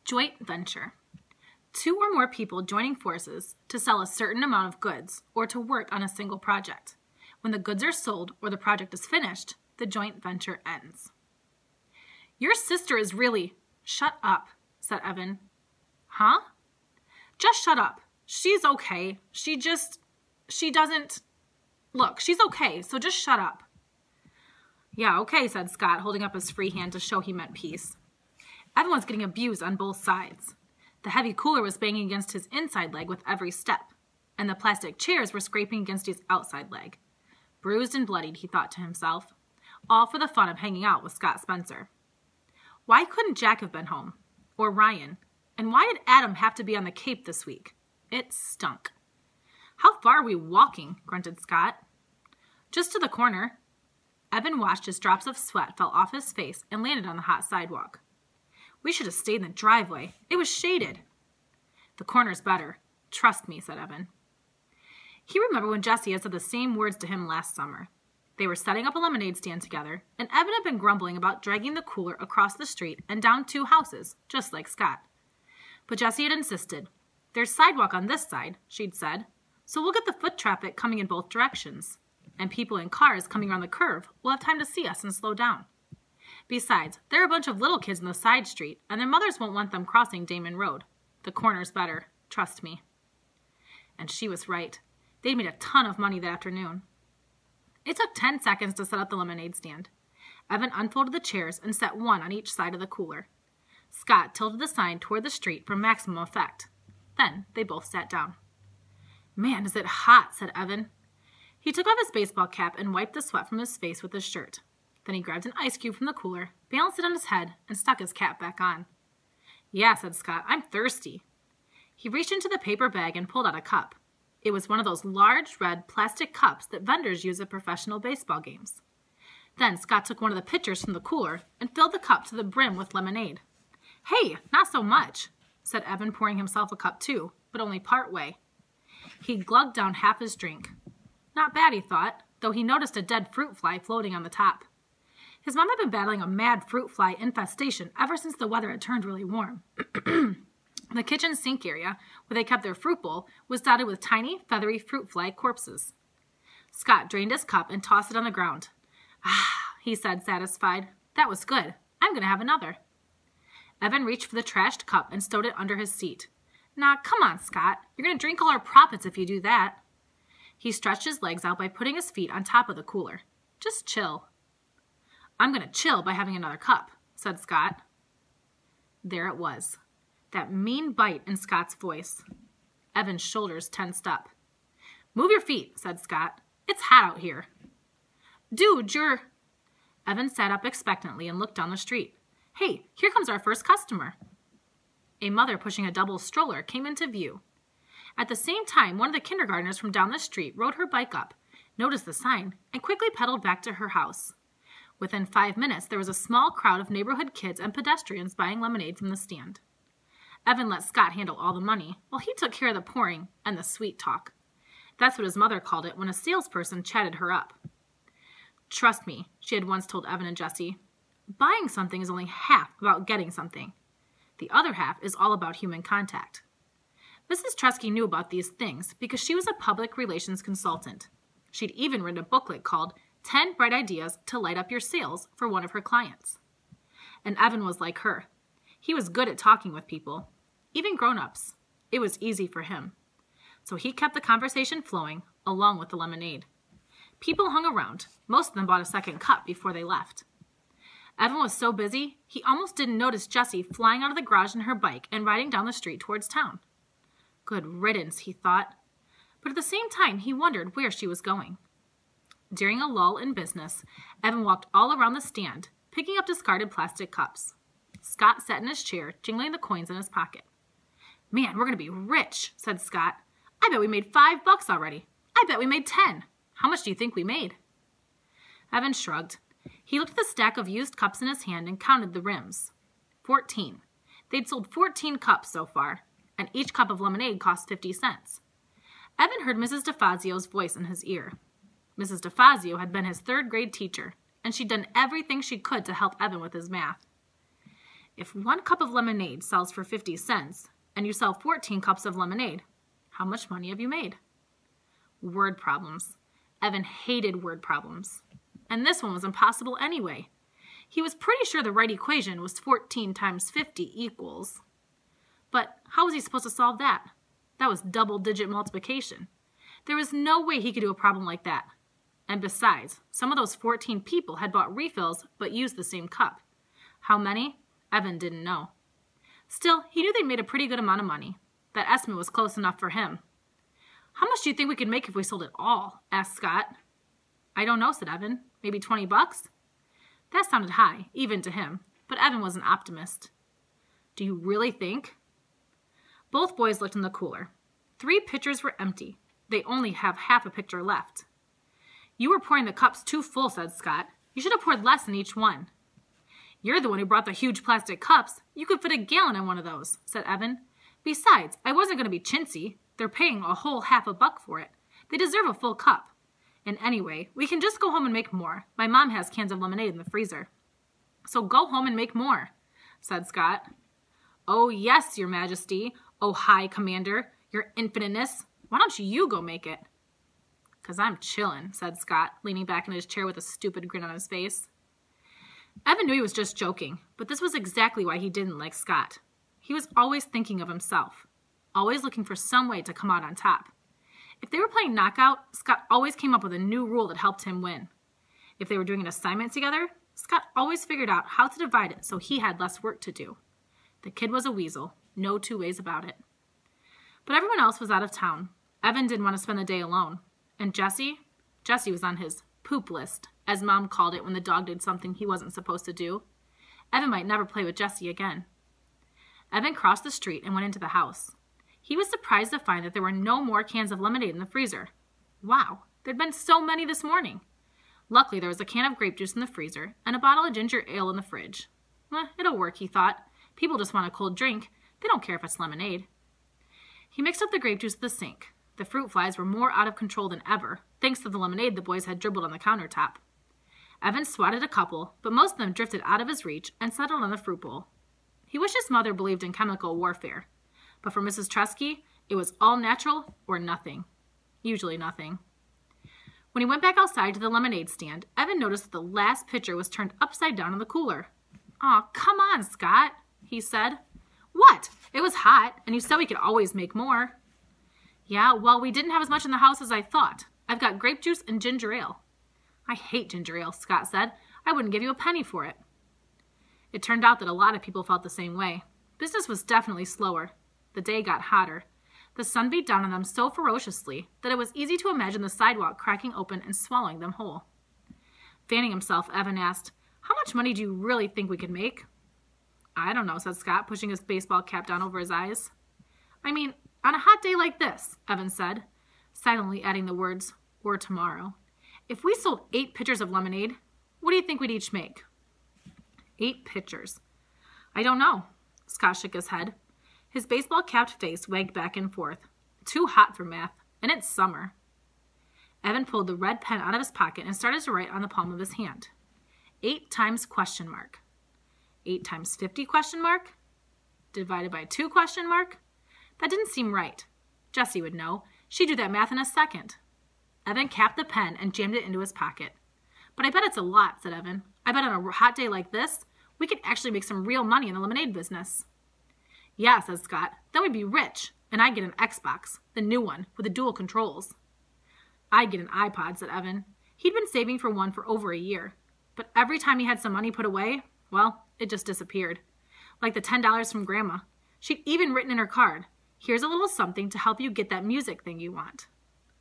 Joint venture. Two or more people joining forces to sell a certain amount of goods or to work on a single project. When the goods are sold or the project is finished, the joint venture ends. Your sister is really... Shut up, said Evan. Huh? Just shut up. She's okay. She doesn't... Look, she's okay, so just shut up. Yeah, okay, said Scott, holding up his free hand to show he meant peace. Evan was getting abused on both sides. The heavy cooler was banging against his inside leg with every step, and the plastic chairs were scraping against his outside leg. Bruised and bloodied, he thought to himself, all for the fun of hanging out with Scott Spencer. Why couldn't Jack have been home? Or Ryan? And why did Adam have to be on the Cape this week? It stunk. How far are we walking? Grunted Scott. Just to the corner. Evan watched as drops of sweat fell off his face and landed on the hot sidewalk. We should have stayed in the driveway. It was shaded. The corner's better. Trust me, said Evan. He remembered when Jessie had said the same words to him last summer. They were setting up a lemonade stand together, and Evan had been grumbling about dragging the cooler across the street and down 2 houses, just like Scott. But Jessie had insisted. There's sidewalk on this side, she'd said, so we'll get the foot traffic coming in both directions. And people in cars coming around the curve will have time to see us and slow down. Besides, there are a bunch of little kids in the side street, and their mothers won't want them crossing Damon Road. The corner's better. Trust me. And she was right. They'd made a ton of money that afternoon. It took 10 seconds to set up the lemonade stand. Evan unfolded the chairs and set one on each side of the cooler. Scott tilted the sign toward the street for maximum effect. Then they both sat down. Man, is it hot, said Evan. He took off his baseball cap and wiped the sweat from his face with his shirt. Then he grabbed an ice cube from the cooler, balanced it on his head, and stuck his cap back on. Yeah, said Scott, I'm thirsty. He reached into the paper bag and pulled out a cup. It was one of those large red plastic cups that vendors use at professional baseball games. Then Scott took one of the pitchers from the cooler and filled the cup to the brim with lemonade. Hey, not so much, said Evan, pouring himself a cup too, but only part way. He glugged down half his drink. Not bad, he thought, though he noticed a dead fruit fly floating on the top. His mom had been battling a mad fruit fly infestation ever since the weather had turned really warm. The kitchen sink area, where they kept their fruit bowl, was dotted with tiny, feathery fruit fly corpses. Scott drained his cup and tossed it on the ground. Ah, he said, satisfied. That was good. I'm going to have another. Evan reached for the trashed cup and stowed it under his seat. Nah, come on, Scott. You're going to drink all our profits if you do that. He stretched his legs out by putting his feet on top of the cooler. Just chill. I'm going to chill by having another cup, said Scott. There it was. That mean bite in Scott's voice. Evan's shoulders tensed up. Move your feet, said Scott. It's hot out here. Dude, you're... Evan sat up expectantly and looked down the street. Hey, here comes our first customer. A mother pushing a double stroller came into view. At the same time, one of the kindergartners from down the street rode her bike up, noticed the sign, and quickly pedaled back to her house. Within 5 minutes, there was a small crowd of neighborhood kids and pedestrians buying lemonade from the stand. Evan let Scott handle all the money, while he took care of the pouring and the sweet talk. That's what his mother called it when a salesperson chatted her up. Trust me, she had once told Evan and Jessie, buying something is only half about getting something. The other half is all about human contact. Mrs. Tresky knew about these things because she was a public relations consultant. She'd even written a booklet called 10 Bright Ideas to Light Up Your Sales for one of her clients. And Evan was like her. He was good at talking with people, even grown-ups. It was easy for him. So he kept the conversation flowing, along with the lemonade. People hung around. Most of them bought a second cup before they left. Evan was so busy, he almost didn't notice Jessie flying out of the garage in her bike and riding down the street towards town. Good riddance, he thought. But at the same time, he wondered where she was going. During a lull in business, Evan walked all around the stand, picking up discarded plastic cups. Scott sat in his chair, jingling the coins in his pocket. Man, we're going to be rich, said Scott. I bet we made $5 already. I bet we made 10. How much do you think we made? Evan shrugged. He looked at the stack of used cups in his hand and counted the rims. 14. They'd sold 14 cups so far, and each cup of lemonade cost 50 cents. Evan heard Mrs. DeFazio's voice in his ear. Mrs. DeFazio had been his third-grade teacher, and she'd done everything she could to help Evan with his math. If 1 cup of lemonade sells for 50 cents and you sell 14 cups of lemonade, how much money have you made? Word problems. Evan hated word problems. And this one was impossible anyway. He was pretty sure the right equation was 14 times 50 equals. But how was he supposed to solve that? That was double-digit multiplication. There was no way he could do a problem like that. And besides, some of those 14 people had bought refills but used the same cup. How many? Evan didn't know. Still, he knew they made a pretty good amount of money. That estimate was close enough for him. How much do you think we could make if we sold it all? Asked Scott. I don't know, said Evan. Maybe $20? That sounded high, even to him, but Evan was an optimist. Do you really think? Both boys looked in the cooler. 3 pitchers were empty. They only have half a pitcher left. You were pouring the cups too full, said Scott. You should have poured less in each one. You're the one who brought the huge plastic cups. You could fit a gallon in one of those, said Evan. Besides, I wasn't going to be chintzy. They're paying a whole half a buck for it. They deserve a full cup. And anyway, we can just go home and make more. My mom has cans of lemonade in the freezer. So go home and make more, said Scott. Oh, yes, your majesty. Oh, high commander, your infiniteness. Why don't you go make it? 'Cause I'm chillin', said Scott, leaning back in his chair with a stupid grin on his face. Evan knew he was just joking, but this was exactly why he didn't like Scott. He was always thinking of himself, always looking for some way to come out on top. If they were playing knockout, Scott always came up with a new rule that helped him win. If they were doing an assignment together, Scott always figured out how to divide it so he had less work to do. The kid was a weasel, no 2 ways about it. But everyone else was out of town. Evan didn't want to spend the day alone. And Jesse was on his poop list, as Mom called it when the dog did something he wasn't supposed to do. Evan might never play with Jesse again. Evan crossed the street and went into the house. He was surprised to find that there were no more cans of lemonade in the freezer. Wow, there'd been so many this morning. Luckily, there was a can of grape juice in the freezer and a bottle of ginger ale in the fridge. It'll work, he thought. People just want a cold drink. They don't care if it's lemonade. He mixed up the grape juice at the sink. The fruit flies were more out of control than ever, thanks to the lemonade the boys had dribbled on the countertop. Evan swatted a couple, but most of them drifted out of his reach and settled on the fruit bowl. He wished his mother believed in chemical warfare. But for Mrs. Tresky, it was all natural or nothing. Usually nothing. When he went back outside to the lemonade stand, Evan noticed that the last pitcher was turned upside down in the cooler. Aw, come on, Scott, he said. What? It was hot, and you said we could always make more. Yeah, well, we didn't have as much in the house as I thought. I've got grape juice and ginger ale. I hate ginger ale, Scott said. I wouldn't give you a penny for it. It turned out that a lot of people felt the same way. Business was definitely slower. The day got hotter. The sun beat down on them so ferociously that it was easy to imagine the sidewalk cracking open and swallowing them whole. Fanning himself, Evan asked, How much money do you really think we could make? I don't know, said Scott, pushing his baseball cap down over his eyes. I mean, on a hot day like this, Evan said, silently adding the words, or tomorrow. If we sold 8 pitchers of lemonade, what do you think we'd each make? 8 pitchers. I don't know. Scott shook his head. His baseball-capped face wagged back and forth. Too hot for math, and it's summer. Evan pulled the red pen out of his pocket and started to write on the palm of his hand. 8 times question mark. 8 times 50 question mark? Divided by 2 question mark? That didn't seem right. Jessie would know. She'd do that math in a second. Evan capped the pen and jammed it into his pocket. But I bet it's a lot, said Evan. I bet on a hot day like this, we could actually make some real money in the lemonade business. Yeah, said Scott. Then we'd be rich, and I'd get an Xbox, the new one, with the dual controls. I'd get an iPod, said Evan. He'd been saving for one for over a year. But every time he had some money put away, well, it just disappeared. Like the $10 from Grandma. She'd even written in her card, Here's a little something to help you get that music thing you want.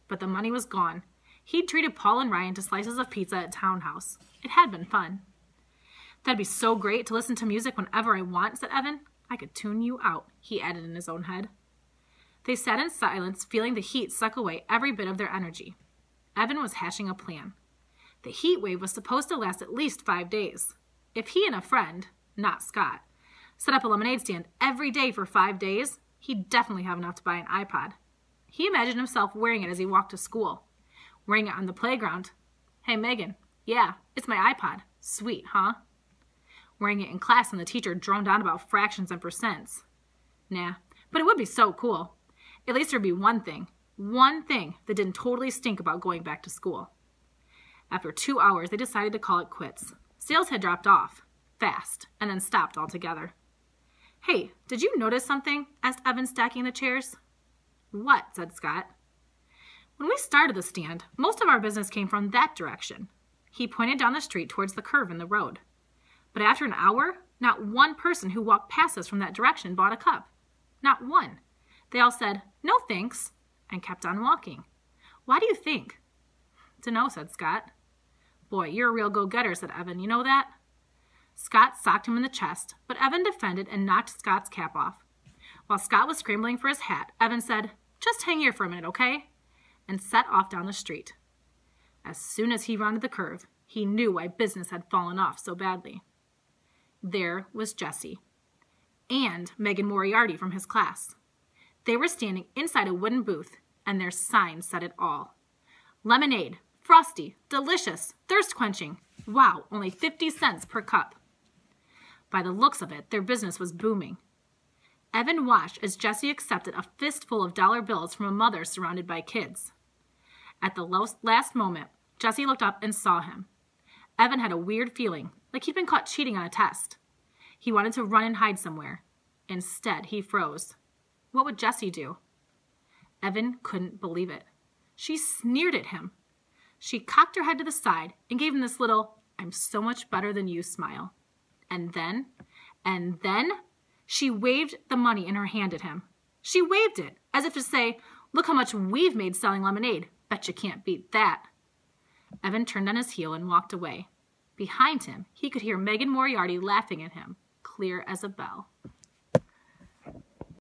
But the money was gone. He'd treated Paul and Ryan to slices of pizza at Townhouse. It had been fun. That'd be so great to listen to music whenever I want, said Evan. I could tune you out, he added in his own head. They sat in silence, feeling the heat suck away every bit of their energy. Evan was hashing a plan. The heat wave was supposed to last at least 5 days. If he and a friend, not Scott, set up a lemonade stand every day for 5 days, he'd definitely have enough to buy an iPod. He imagined himself wearing it as he walked to school. Wearing it on the playground. Hey, Megan. Yeah, it's my iPod. Sweet, huh? wearing it in class when the teacher droned on about fractions and percents. Nah, but it would be so cool. At least there'd be one thing that didn't totally stink about going back to school. After 2 hours, they decided to call it quits. Sales had dropped off, fast, and then stopped altogether. "Hey, did you notice something?" asked Evan, stacking the chairs. "What?" said Scott. "When we started the stand, most of our business came from that direction." He pointed down the street towards the curve in the road. "But after an hour, not one person who walked past us from that direction bought a cup. Not one. They all said, 'No thanks,' and kept on walking. Why do you think?" "Dunno," said Scott. "Boy, you're a real go-getter," said Evan. "You know that?" Scott socked him in the chest, but Evan defended and knocked Scott's cap off. While Scott was scrambling for his hat, Evan said, "Just hang here for a minute, okay?" and set off down the street. As soon as he rounded the curve, he knew why business had fallen off so badly. There was Jesse and Megan Moriarty from his class. They were standing inside a wooden booth, and their sign said it all. Lemonade, frosty, delicious, thirst-quenching. Wow, only 50 cents per cup. By the looks of it, their business was booming. Evan watched as Jesse accepted a fistful of dollar bills from a mother surrounded by kids. At the last moment, Jesse looked up and saw him. Evan had a weird feeling, like he'd been caught cheating on a test. He wanted to run and hide somewhere. Instead, he froze. What would Jesse do? Evan couldn't believe it. She sneered at him. She cocked her head to the side and gave him this little, "I'm so much better than you" smile. And then, she waved the money in her hand at him. She waved it, as if to say, "Look how much we've made selling lemonade. Bet you can't beat that." Evan turned on his heel and walked away. Behind him, he could hear Megan Moriarty laughing at him, clear as a bell.